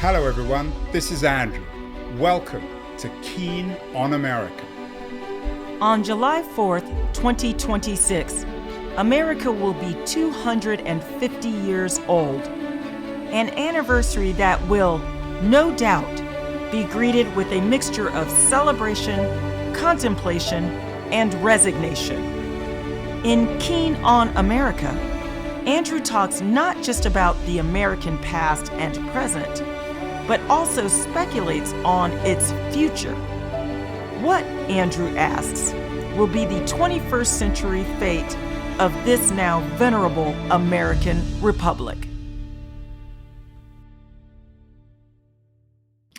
Hello everyone, this is Andrew. Welcome to Keen on America. On July 4th, 2026, America will be 250 years old, an anniversary that will, no doubt, be greeted with a mixture of celebration, contemplation, and resignation. In Keen on America, Andrew talks not just about the American past and present, but also speculates on its future. What, Andrew asks, will be the 21st century fate of this now venerable American republic?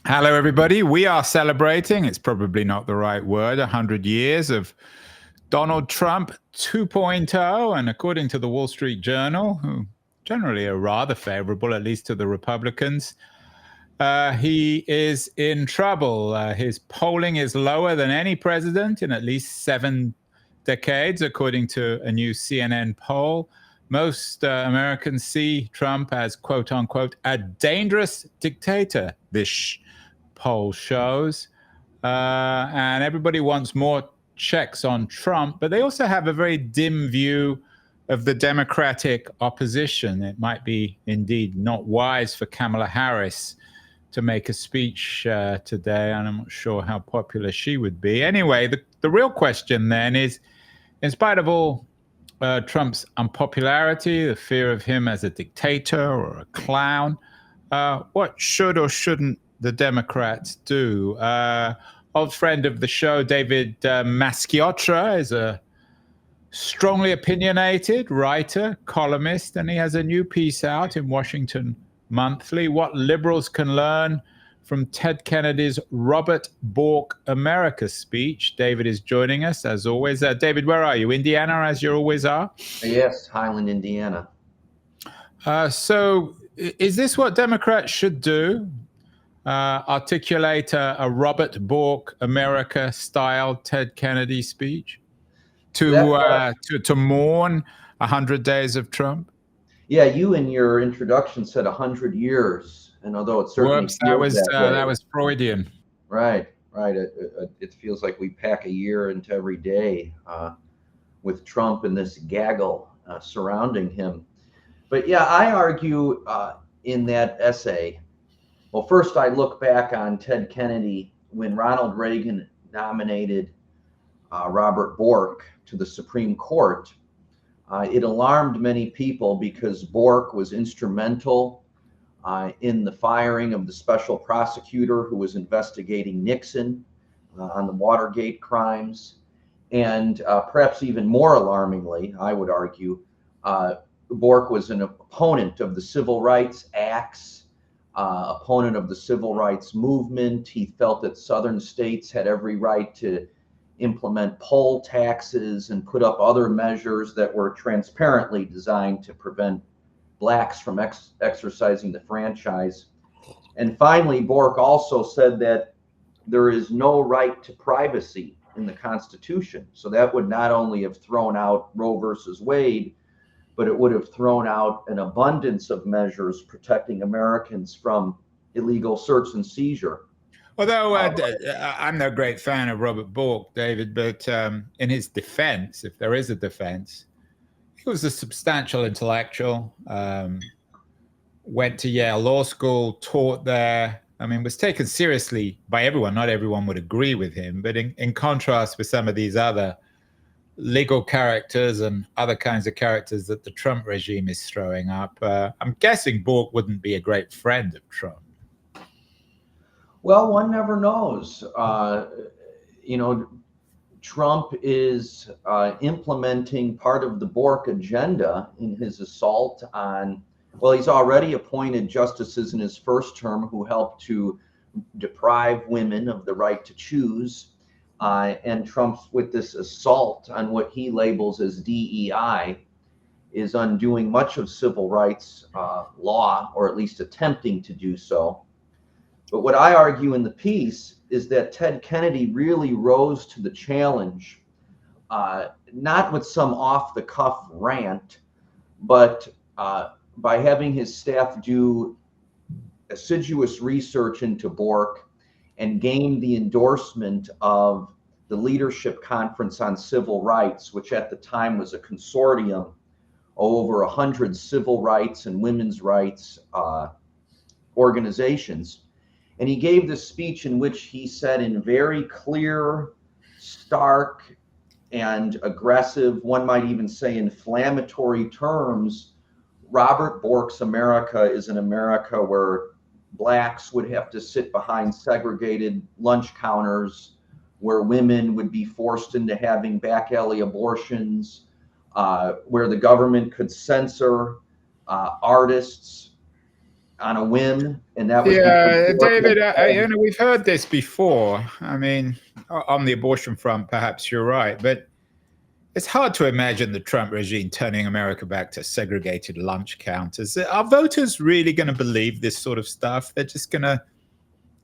Hello everybody, we are celebrating, it's probably not the right word, 100 years of Donald Trump 2.0, and according to the Wall Street Journal, who generally are rather favorable, at least to the Republicans, he is in trouble. His polling is lower than any president in at least 7 decades, according to a new CNN poll. Most Americans see Trump as, quote unquote, a dangerous dictator, this poll shows. And everybody wants more checks on Trump, but they also have a very dim view of the Democratic opposition. It might be indeed not wise for Kamala Harris to make a speech today, and I'm not sure how popular she would be. Anyway, the real question then is, in spite of all Trump's unpopularity, the fear of him as a dictator or a clown, what should or shouldn't the Democrats do? Old friend of the show, David Masciotra, is a strongly opinionated writer, columnist, and he has a new piece out in Washington Monthly, What Liberals Can Learn from Ted Kennedy's Robert Bork America speech. David is joining us, as always. David, where are you? Indiana, as you always are? Yes, Highland, Indiana. So is this what Democrats should do? Articulate a Robert Bork America style Ted Kennedy speech to mourn 100 days of Trump? Yeah, you in your introduction said 100 years, and although it certainly Whoops, that was Freudian. Right. It feels like we pack a year into every day with Trump and this gaggle surrounding him. But yeah, I argue in that essay. Well, first I look back on Ted Kennedy when Ronald Reagan nominated Robert Bork to the Supreme Court. It alarmed many people because Bork was instrumental in the firing of the special prosecutor who was investigating Nixon on the Watergate crimes. And perhaps even more alarmingly, I would argue, Bork was an opponent of the Civil Rights Acts, opponent of the Civil Rights Movement. He felt that Southern states had every right to implement poll taxes and put up other measures that were transparently designed to prevent blacks from exercising the franchise. And finally, Bork also said that there is no right to privacy in the Constitution. So that would not only have thrown out Roe versus Wade, but it would have thrown out an abundance of measures protecting Americans from illegal search and seizure. Although I'm no great fan of Robert Bork, David, but in his defense, if there is a defense, he was a substantial intellectual, went to Yale Law School, taught there. I mean, was taken seriously by everyone. Not everyone would agree with him, but in contrast with some of these other legal characters and other kinds of characters that the Trump regime is throwing up, I'm guessing Bork wouldn't be a great friend of Trump. Well, one never knows. Trump is implementing part of the Bork agenda in his assault on, well, he's already appointed justices in his first term who helped to deprive women of the right to choose. And Trump, with this assault on what he labels as DEI, is undoing much of civil rights law, or at least attempting to do so. But what I argue in the piece is that Ted Kennedy really rose to the challenge, not with some off-the-cuff rant, but by having his staff do assiduous research into Bork and gained the endorsement of the Leadership Conference on Civil Rights, which at the time was a consortium of over 100 civil rights and women's rights organizations. And he gave this speech in which he said in very clear, stark, and aggressive, one might even say inflammatory terms, Robert Bork's America is an America where blacks would have to sit behind segregated lunch counters, where women would be forced into having back alley abortions, where the government could censor artists on a whim, and that was David. We've heard this before. I mean, on the abortion front, perhaps you're right, but it's hard to imagine the Trump regime turning America back to segregated lunch counters. Are voters really going to believe this sort of stuff? They're just going to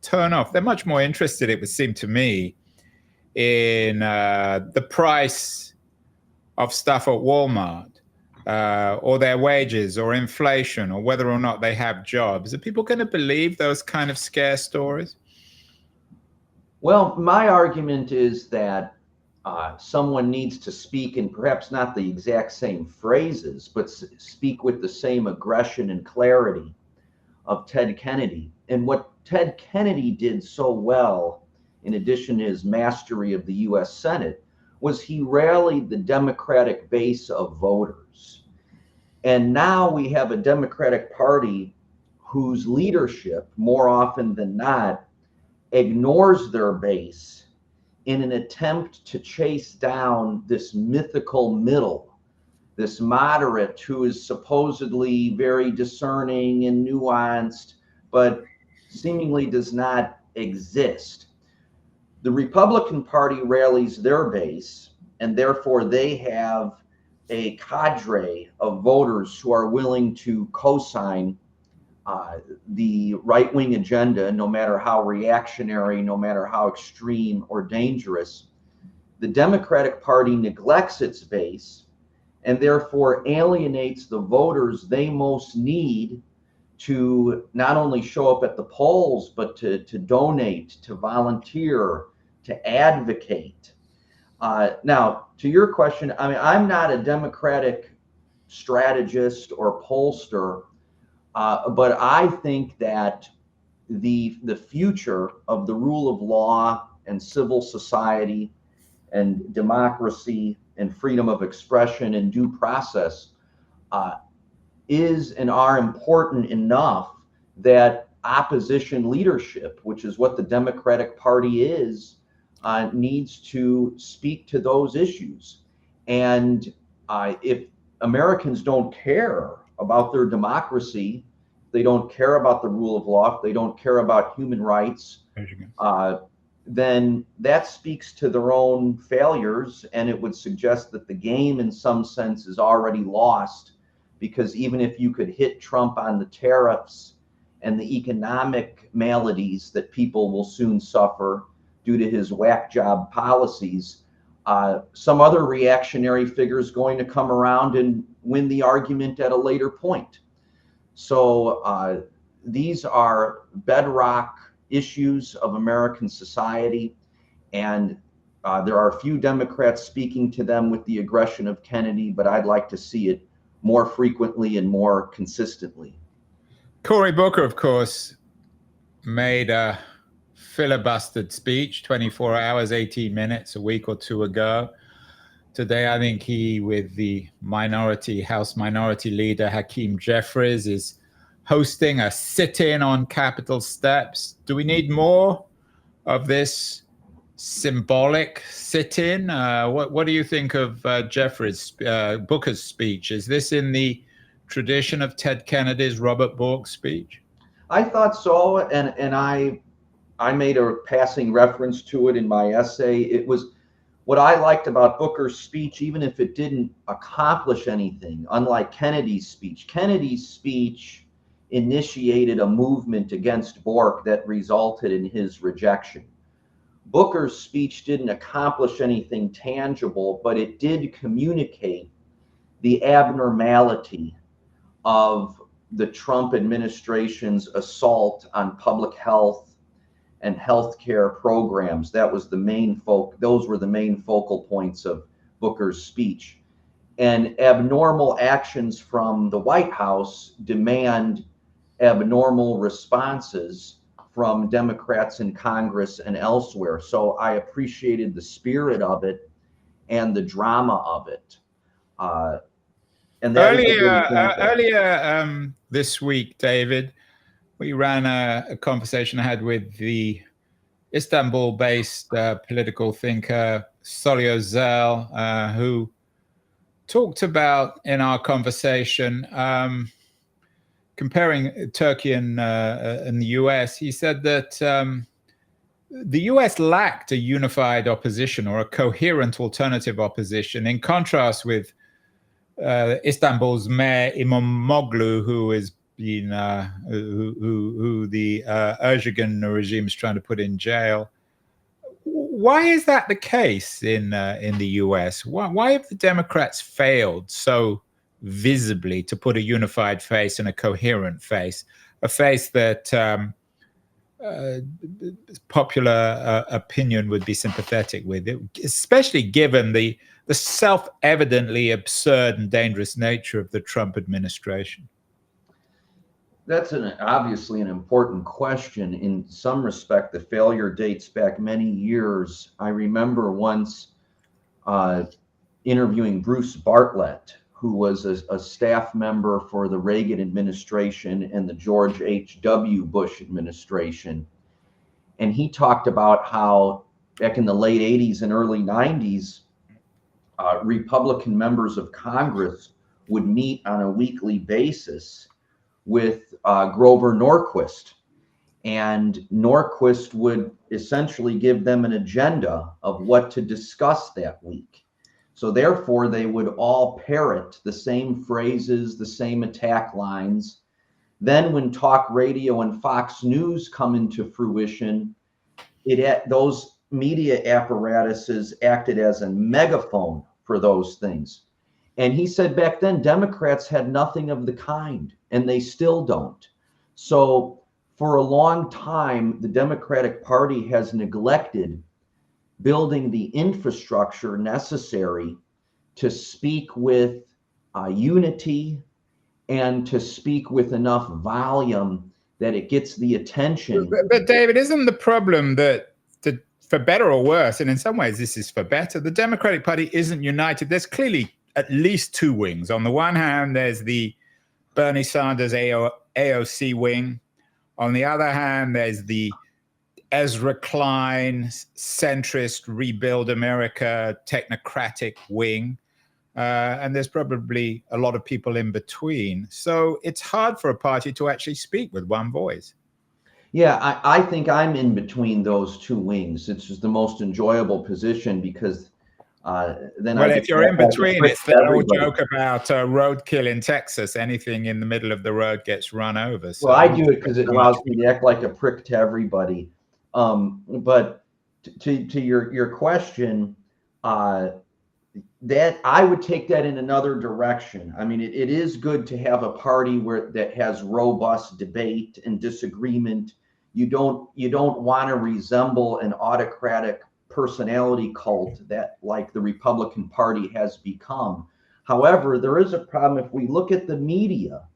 turn off. They're much more interested, it would seem to me, in the price of stuff at Walmart, or their wages, or inflation, or whether or not they have jobs. Are people going to believe those kind of scare stories? Well, my argument is that someone needs to speak in perhaps not the exact same phrases, but speak with the same aggression and clarity of Ted Kennedy. And what Ted Kennedy did so well, in addition to his mastery of the US Senate, was he rallied the Democratic base of voters. And now we have a Democratic Party whose leadership, more often than not, ignores their base in an attempt to chase down this mythical middle, this moderate who is supposedly very discerning and nuanced, but seemingly does not exist. The Republican Party rallies their base, and therefore they have a cadre of voters who are willing to co-sign the right-wing agenda, no matter how reactionary, no matter how extreme or dangerous. The Democratic Party neglects its base and therefore alienates the voters they most need to not only show up at the polls, but to donate, to volunteer, to advocate. Now, to your question, I mean, I'm not a Democratic strategist or pollster, but I think that the future of the rule of law and civil society and democracy and freedom of expression and due process is and are important enough that opposition leadership, which is what the Democratic Party is, needs to speak to those issues. And if Americans don't care about their democracy, they don't care about the rule of law, if they don't care about human rights, then that speaks to their own failures, and it would suggest that the game in some sense is already lost, because even if you could hit Trump on the tariffs and the economic maladies that people will soon suffer due to his whack job policies, some other reactionary figure is going to come around and win the argument at a later point. So these are bedrock issues of American society, and there are a few Democrats speaking to them with the aggression of Kennedy, but I'd like to see it more frequently and more consistently. Cory Booker, of course, made a filibustered speech, 24 hours, 18 minutes, a week or two ago. Today, I think he, with the House Minority Leader Hakeem Jeffries, is hosting a sit-in on Capitol steps. Do we need more of this symbolic sit-in? What do you think of Booker's speech? Is this in the tradition of Ted Kennedy's Robert Bork speech? I thought so, and I made a passing reference to it in my essay. It was what I liked about Booker's speech, even if it didn't accomplish anything, unlike Kennedy's speech. Kennedy's speech initiated a movement against Bork that resulted in his rejection. Booker's speech didn't accomplish anything tangible, but it did communicate the abnormality of the Trump administration's assault on public health and healthcare programs. That was the main those were the main focal points of Booker's speech. And abnormal actions from the White House demand abnormal responses from Democrats in Congress and elsewhere. So I appreciated the spirit of it and the drama of it. And that earlier this week, David, we ran a conversation I had with the Istanbul-based political thinker Solio Zel, who talked about in our conversation comparing Turkey and the US. He said that the US lacked a unified opposition or a coherent alternative opposition, in contrast with Istanbul's Mayor Imamoglu, who has been who the Erdogan regime is trying to put in jail. Why is that the case in the US? Why have the Democrats failed so visibly to put a unified face and a coherent face, a face that popular opinion would be sympathetic with, especially given the self-evidently absurd and dangerous nature of the Trump administration? That's obviously an important question. In some respect, the failure dates back many years. I remember once interviewing Bruce Bartlett, who was a staff member for the Reagan administration and the George H.W. Bush administration. And he talked about how back in the late 80s and early 90s, Republican members of Congress would meet on a weekly basis with Grover Norquist. And Norquist would essentially give them an agenda of what to discuss that week. So therefore, they would all parrot the same phrases, the same attack lines. Then when talk radio and Fox News come into fruition, those media apparatuses acted as a megaphone for those things. And he said back then, Democrats had nothing of the kind, and they still don't. So for a long time, the Democratic Party has neglected building the infrastructure necessary to speak with unity and to speak with enough volume that it gets the attention. But David, isn't the problem that for better or worse, and in some ways this is for better, the Democratic Party isn't united? There's clearly at least two wings. On the one hand, there's the Bernie Sanders AOC wing. On the other hand, there's the Ezra Klein centrist Rebuild America technocratic wing. And there's probably a lot of people in between. So it's hard for a party to actually speak with one voice. Yeah, I think I'm in between those two wings. It's just the most enjoyable position because then if you're in between, it's the old joke about roadkill in Texas. Anything in the middle of the road gets run over. So well, I do it because it allows me to act like a prick to everybody. But to your question, that I would take that in another direction. I mean, it is good to have a party that has robust debate and disagreement. You don't want to resemble an autocratic personality cult that like the Republican Party has become. However, there is a problem if we look at the media,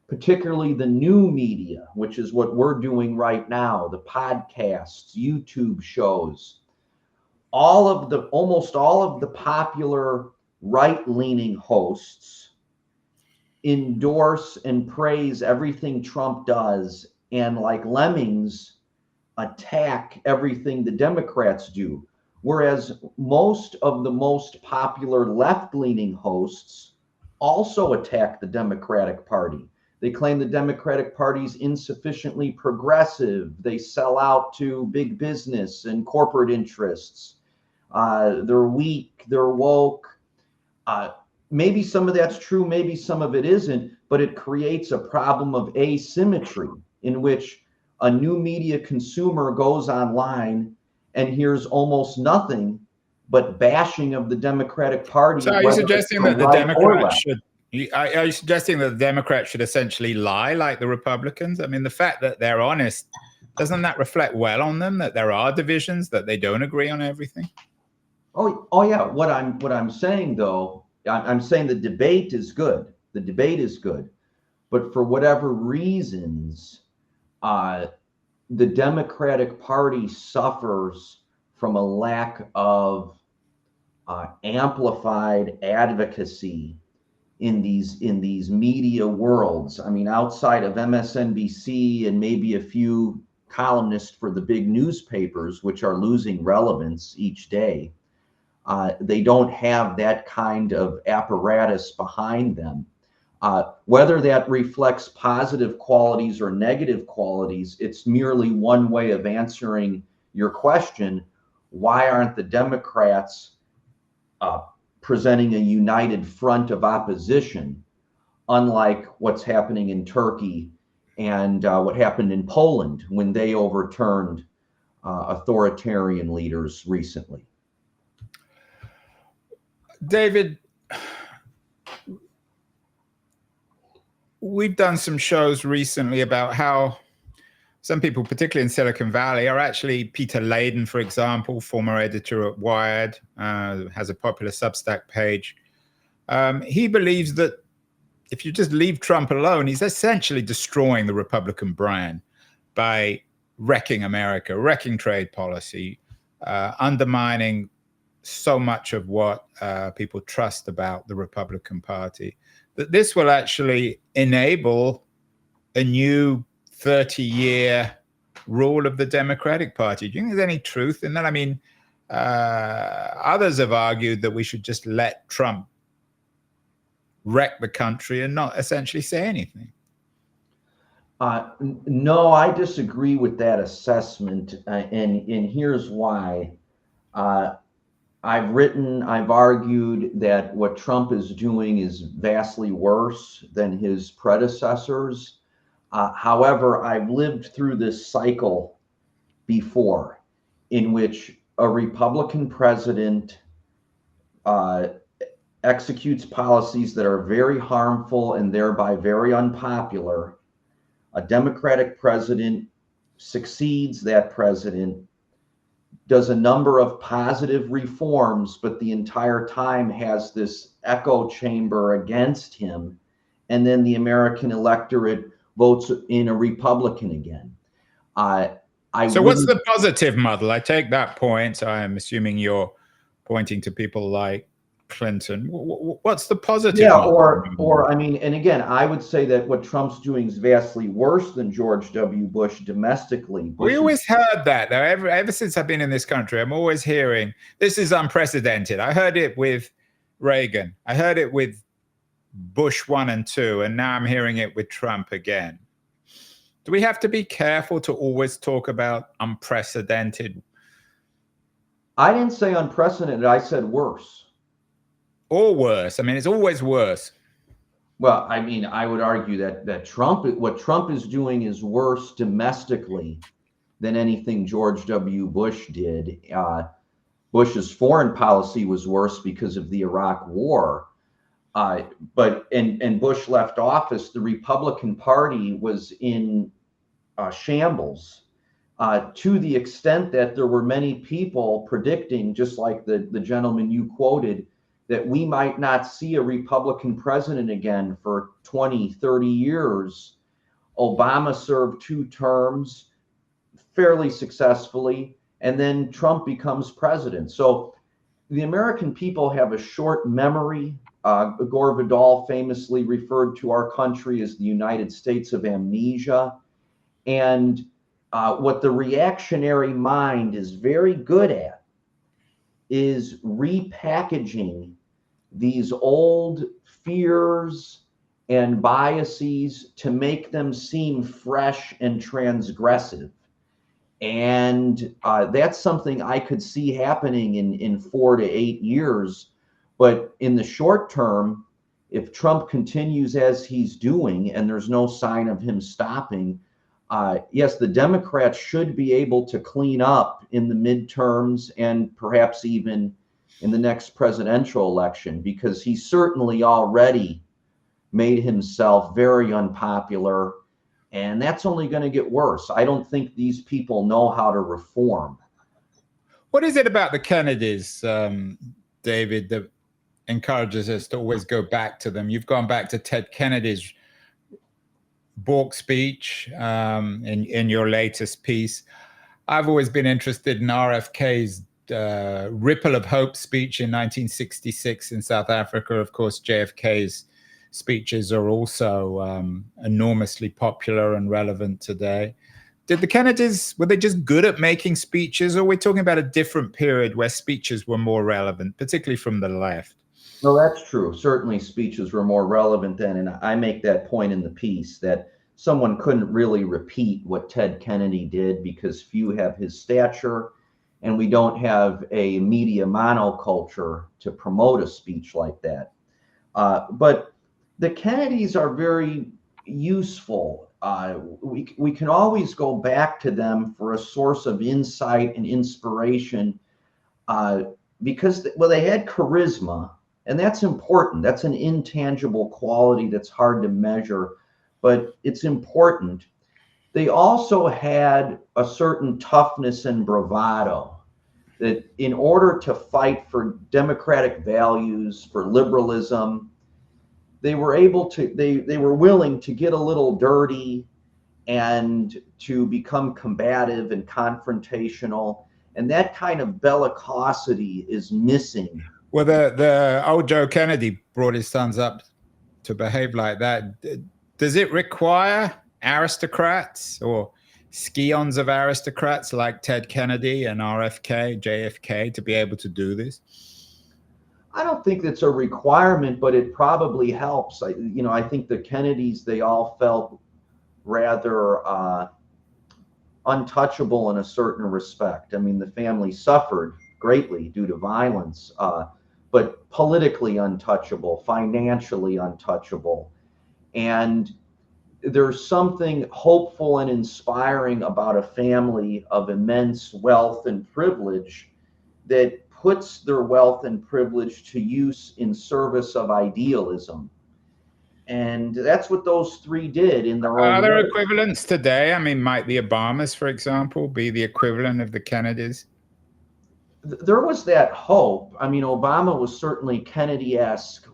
particularly the new media, which is what we're doing right now, the podcasts, YouTube shows. Almost all of the popular right-leaning hosts endorse and praise everything Trump does, and like lemmings attack everything the Democrats do. Whereas most of the most popular left-leaning hosts also attack the Democratic Party. They claim the Democratic Party's insufficiently progressive. They sell out to big business and corporate interests. They're weak, they're woke. Maybe some of that's true, maybe some of it isn't, but it creates a problem of asymmetry in which a new media consumer goes online and hears almost nothing but bashing of the Democratic Party. So are you suggesting that the Democrats Are you suggesting that the Democrats should essentially lie like the Republicans? I mean, the fact that they're honest, doesn't that reflect well on them, that there are divisions, that they don't agree on everything? Oh yeah. What I'm saying though, I'm saying the debate is good. The debate is good, but for whatever reasons, the Democratic Party suffers from a lack of amplified advocacy in these media worlds. I mean, outside of MSNBC and maybe a few columnists for the big newspapers, which are losing relevance each day, they don't have that kind of apparatus behind them. Whether that reflects positive qualities or negative qualities, it's merely one way of answering your question. Why aren't the Democrats presenting a united front of opposition, unlike what's happening in Turkey and what happened in Poland when they overturned authoritarian leaders recently? David, we've done some shows recently about how some people, particularly in Silicon Valley, are actually Peter Layden, for example, former editor at Wired, has a popular Substack page. He believes that if you just leave Trump alone, he's essentially destroying the Republican brand by wrecking America, wrecking trade policy, undermining so much of what people trust about the Republican Party, that this will actually enable a new 30-year rule of the Democratic Party. Do you think there's any truth in that? I mean, others have argued that we should just let Trump wreck the country and not essentially say anything. No, I disagree with that assessment, and here's why. I've argued that what Trump is doing is vastly worse than his predecessors. However, I've lived through this cycle before in which a Republican president executes policies that are very harmful and thereby very unpopular. A Democratic president succeeds that president, does a number of positive reforms, but the entire time has this echo chamber against him. And then the American electorate votes in a Republican again. So what's the positive model? I take that point. I'm assuming you're pointing to people like Clinton. What's the positive model? Or I mean, and again, I would say that what Trump's doing is vastly worse than George W. Bush domestically. We always heard that, though. Ever since I've been in this country, I'm always hearing this is unprecedented. I heard it with Reagan. I heard it with Bush 1 and 2, and now I'm hearing it with Trump again. Do we have to be careful to always talk about unprecedented? I didn't say unprecedented. I said worse. Or worse. I mean, it's always worse. Well, I mean, I would argue that what Trump is doing is worse domestically than anything George W. Bush did. Bush's foreign policy was worse because of the Iraq War. But Bush left office, the Republican Party was in shambles, to the extent that there were many people predicting, just like the gentleman you quoted, that we might not see a Republican president again for 20, 30 years. Obama served 2 terms fairly successfully, and then Trump becomes president. So the American people have a short memory. Gore Vidal famously referred to our country as the United States of amnesia. And what the reactionary mind is very good at is repackaging these old fears and biases to make them seem fresh and transgressive. And that's something I could see happening in 4 to 8 years. But in the short term, if Trump continues as he's doing, and there's no sign of him stopping, yes, the Democrats should be able to clean up in the midterms and perhaps even in the next presidential election, because he's certainly already made himself very unpopular, and that's only going to get worse. I don't think these people know how to reform. What is it about the Kennedys, David, that encourages us to always go back to them? You've gone back to Ted Kennedy's Bork speech in your latest piece. I've always been interested in RFK's Ripple of Hope speech in 1966 in South Africa. Of course, JFK's speeches are also enormously popular and relevant today. Did the Kennedys, were they just good at making speeches, or we're talking about a different period where speeches were more relevant, particularly from the left? No, that's true. Certainly speeches were more relevant then, and I make that point in the piece that someone couldn't really repeat what Ted Kennedy did because few have his stature, and we don't have a media monoculture to promote a speech like that. But the Kennedys are very useful. We can always go back to them for a source of insight and inspiration because, well, they had charisma, and that's important. That's an intangible quality that's hard to measure, but it's important. They also had a certain toughness and bravado that in order to fight for democratic values, for liberalism, they were able to, they were willing to get a little dirty and to become combative and confrontational. And that kind of bellicosity is missing. Well, the old Joe Kennedy brought his sons up to behave like that. Does it require aristocrats or scions of aristocrats like Ted Kennedy and RFK, JFK to be able to do this? I don't think that's a requirement, but it probably helps. I think the Kennedys, they all felt rather untouchable in a certain respect. I mean, the family suffered greatly due to violence, but politically untouchable, financially untouchable. And there's something hopeful and inspiring about a family of immense wealth and privilege that puts their wealth and privilege to use in service of idealism. And that's what those three did in their own Are there way. equivalents today? I mean, might the Obamas, for example, be the equivalent of the Kennedys? There was that hope. I mean, Obama was certainly Kennedy-esque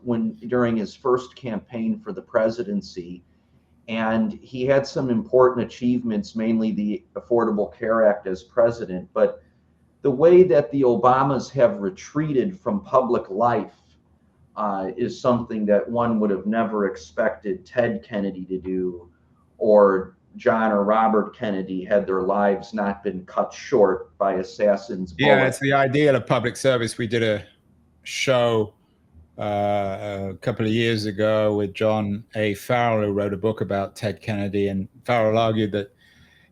during his first campaign for the presidency, and he had some important achievements, mainly the Affordable Care Act as president. But the way that the Obamas have retreated from public life is something that one would have never expected Ted Kennedy to do, or John or Robert Kennedy, had their lives not been cut short by assassins' bullets. Yeah, it's the ideal of public service. We did a show a couple of years ago with John A. Farrell, who wrote a book about Ted Kennedy, and Farrell argued that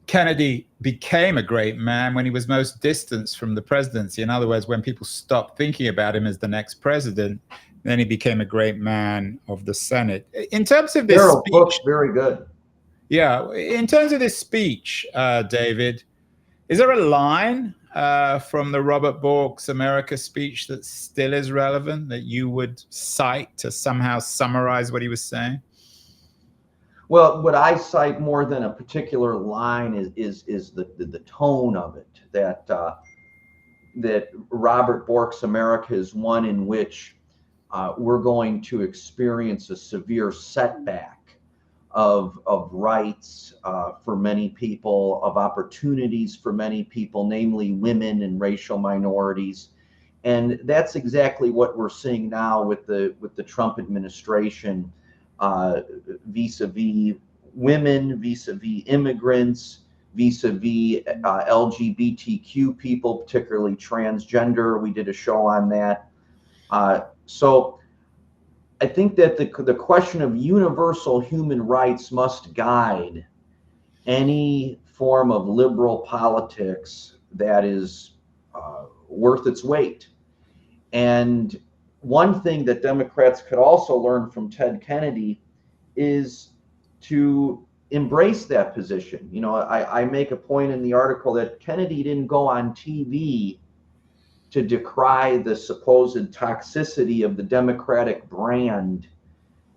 Kennedy became a great man when he was most distanced from the presidency. In other words, when people stopped thinking about him as the next president, then he became a great man of the Senate. In terms of this speech, very good. Yeah, in terms of this speech, David, is there a line from the Robert Bork's America speech that still is relevant that you would cite to somehow summarize what he was saying? Well, what I cite more than a particular line is the tone of it. That Robert Bork's America is one in which we're going to experience a severe setback of rights for many people, of opportunities for many people, namely women and racial minorities. And that's exactly what we're seeing now with the Trump administration, vis-a-vis women, vis-a-vis immigrants, vis-a-vis LGBTQ people, particularly transgender. We did a show on that. So I think that the question of universal human rights must guide any form of liberal politics that is worth its weight. And one thing that Democrats could also learn from Ted Kennedy is to embrace that position. You know, I make a point in the article that Kennedy didn't go on TV to decry the supposed toxicity of the Democratic brand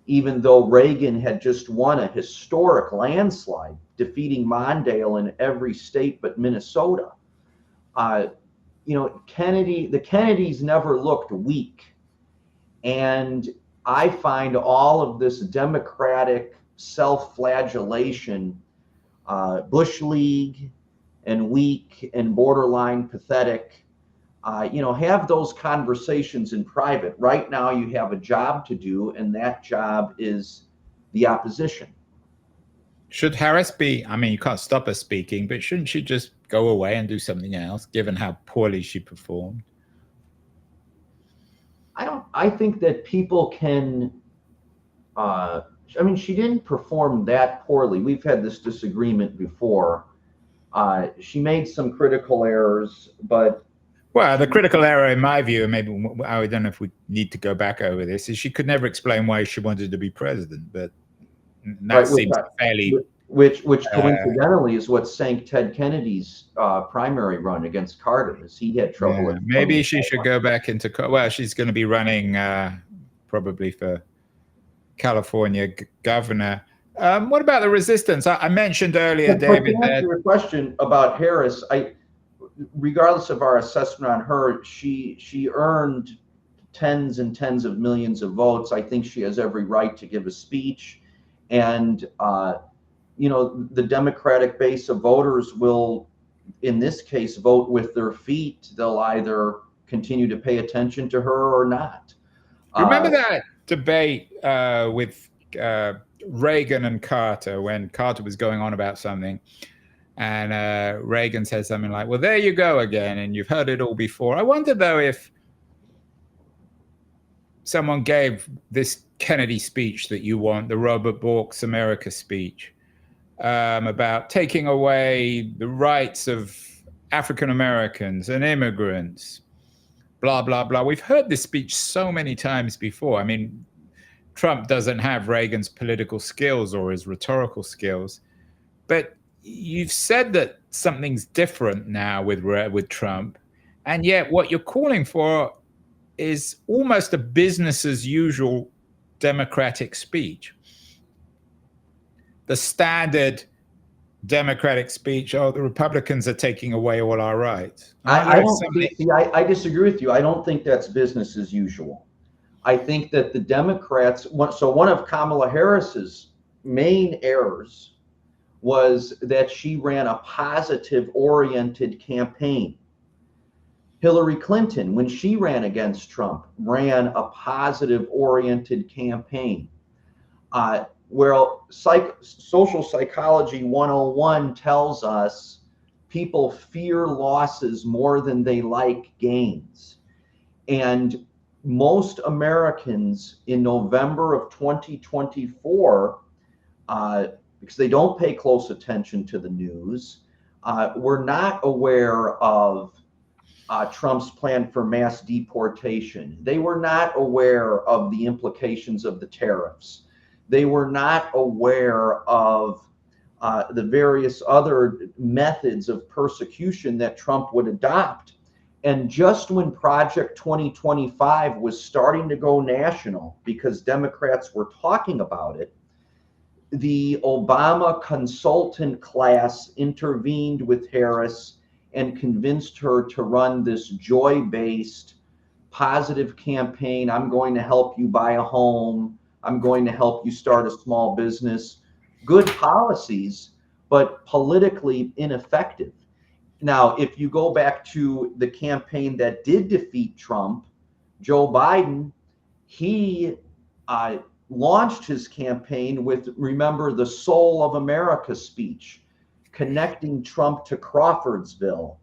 even though Reagan had just won a historic landslide, defeating Mondale in every state but Minnesota. The Kennedys never looked weak. And I find all of this Democratic self-flagellation, Bush League and weak and borderline pathetic, have those conversations in private. Right now you have a job to do, and that job is the opposition. Should Harris be, I mean, you can't stop her speaking, but shouldn't she just go away and do something else, given how poorly she performed? I think that people can, she didn't perform that poorly. We've had this disagreement before. She made some critical errors, but. Well, the critical error, in my view, and maybe I don't know if we need to go back over this, is she could never explain why she wanted to be president, but that seems fairly. Which coincidentally is what sank Ted Kennedy's primary run against Carter, as he had trouble. Yeah, maybe she should go back into, well, she's going to be running probably for California governor. What about the resistance? I mentioned earlier, David, to answer your question about Harris, regardless of our assessment on her, she earned tens and tens of millions of votes. I think she has every right to give a speech, and the Democratic base of voters will, in this case, vote with their feet. They'll either continue to pay attention to her or not. Remember that debate with Reagan and Carter, when Carter was going on about something, and Reagan said something like, well, there you go again, and you've heard it all before. I wonder, though, if someone gave this Kennedy speech that you want, the Robert Bork's America speech, about taking away the rights of African Americans and immigrants, blah, blah, blah. We've heard this speech so many times before. I mean, Trump doesn't have Reagan's political skills or his rhetorical skills, but you've said that something's different now with Trump, and yet what you're calling for is almost a business as usual Democratic speech. The standard Democratic speech, oh, the Republicans are taking away all our rights. I disagree with you. I don't think that's business as usual. I think that the Democrats, so one of Kamala Harris's main errors was that she ran a positive-oriented campaign. Hillary Clinton, when she ran against Trump, ran a positive-oriented campaign. Social psychology 101 tells us people fear losses more than they like gains. And most Americans in November of 2024, because they don't pay close attention to the news, were not aware of Trump's plan for mass deportation. They were not aware of the implications of the tariffs. They were not aware of the various other methods of persecution that Trump would adopt. And just when Project 2025 was starting to go national, because Democrats were talking about it, the Obama consultant class intervened with Harris and convinced her to run this joy-based, positive campaign. I'm going to help you buy a home. I'm going to help you start a small business. Good policies, but politically ineffective. Now, if you go back to the campaign that did defeat Trump, Joe Biden, he launched his campaign with, remember, the Soul of America speech, connecting Trump to Crawfordsville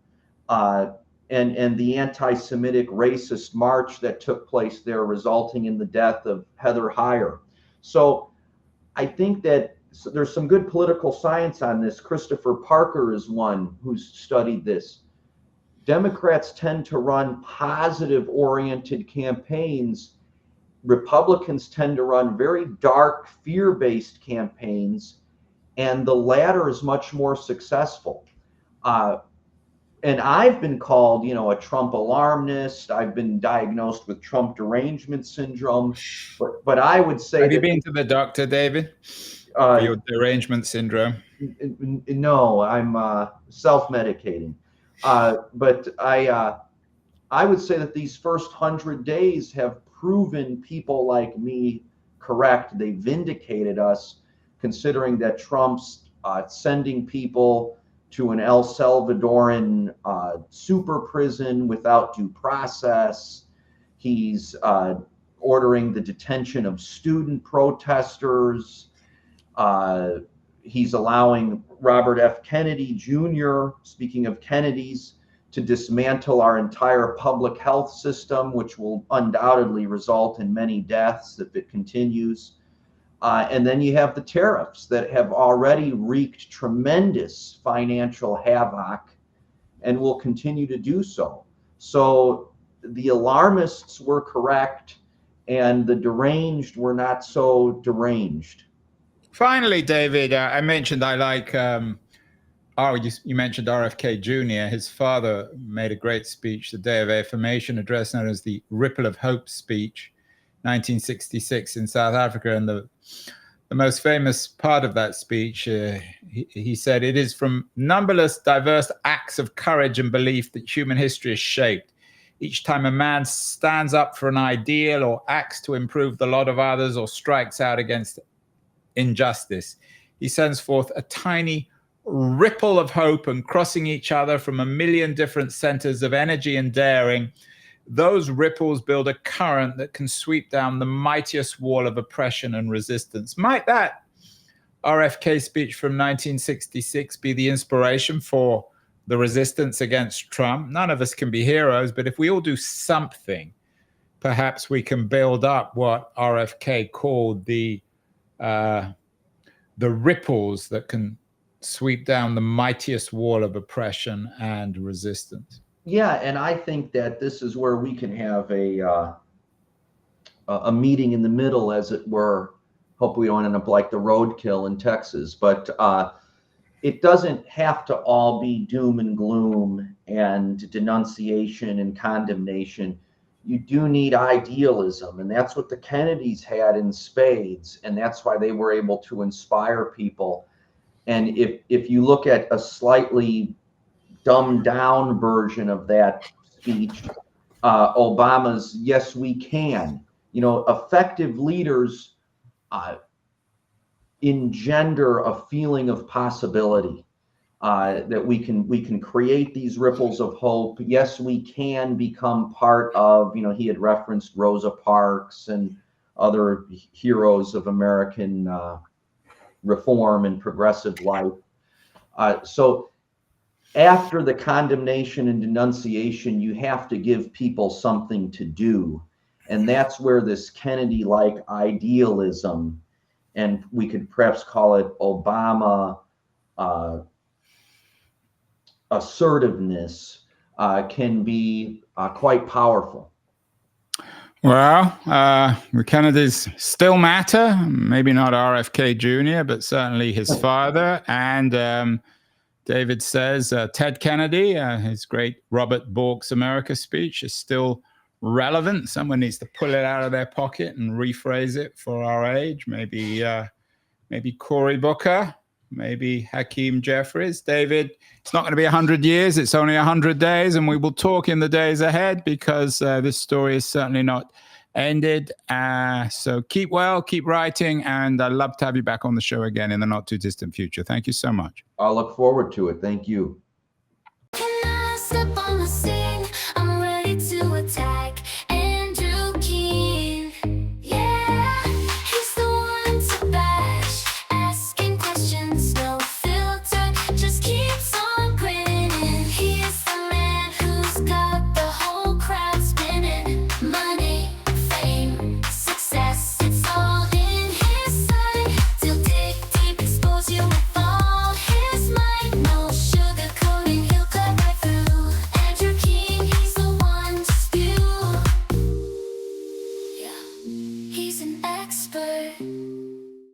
and the anti-Semitic racist march that took place there, resulting in the death of Heather Heyer. So I think that there's some good political science on this. Christopher Parker is one who's studied this. Democrats tend to run positive-oriented campaigns. Republicans tend to run very dark, fear-based campaigns, and the latter is much more successful. and I've been called, a Trump alarmist. I've been diagnosed with Trump derangement syndrome. But I would say Have you that been to the doctor, David, for your derangement syndrome? no, I'm self-medicating. But I would say that these first 100 days have proven people like me correct. They vindicated us, considering that Trump's sending people to an El Salvadoran super prison without due process. He's ordering the detention of student protesters. He's allowing Robert F. Kennedy Jr., speaking of Kennedys, to dismantle our entire public health system, which will undoubtedly result in many deaths if it continues. And then you have the tariffs that have already wreaked tremendous financial havoc and will continue to do so. So the alarmists were correct, and the deranged were not so deranged. Finally, David, I mentioned I like, you mentioned RFK Jr. His father made a great speech, the Day of Affirmation address, known as the Ripple of Hope speech, 1966 in South Africa. And the most famous part of that speech, he said, "It is from numberless diverse acts of courage and belief that human history is shaped. Each time a man stands up for an ideal or acts to improve the lot of others or strikes out against injustice, he sends forth a tiny ripple of hope, and crossing each other from a million different centers of energy and daring, those ripples build a current that can sweep down the mightiest wall of oppression and resistance." Might that RFK speech from 1966 be the inspiration for the resistance against Trump? None of us can be heroes, but if we all do something, perhaps we can build up what RFK called the ripples that can sweep down the mightiest wall of oppression and resistance. Yeah, and I think that this is where we can have a meeting in the middle, as it were. Hope we don't end up like the roadkill in Texas, but it doesn't have to all be doom and gloom and denunciation and condemnation. You do need idealism, and that's what the Kennedys had in spades, and that's why they were able to inspire people. And if you look at a slightly dumbed down version of that speech, Obama's "Yes, we can." Effective leaders engender a feeling of possibility, that we can create these ripples of hope. Yes, we can become part of, he had referenced Rosa Parks and other heroes of American reform and progressive life. So after the condemnation and denunciation, you have to give people something to do. And that's where this Kennedy-like idealism, and we could perhaps call it Obama assertiveness, can be quite powerful. Well, the Kennedys still matter. Maybe not RFK Jr., but certainly his father. And David says Ted Kennedy, his great Robert Bork's America speech, is still relevant. Someone needs to pull it out of their pocket and rephrase it for our age. Maybe Cory Booker, maybe Hakeem Jeffries. David, it's not going to be 100 years. It's only 100 days, and we will talk in the days ahead, because this story is certainly not ended. So keep well, keep writing, and I'd love to have you back on the show again in the not too distant future. Thank you so much. I'll look forward to it. Thank you.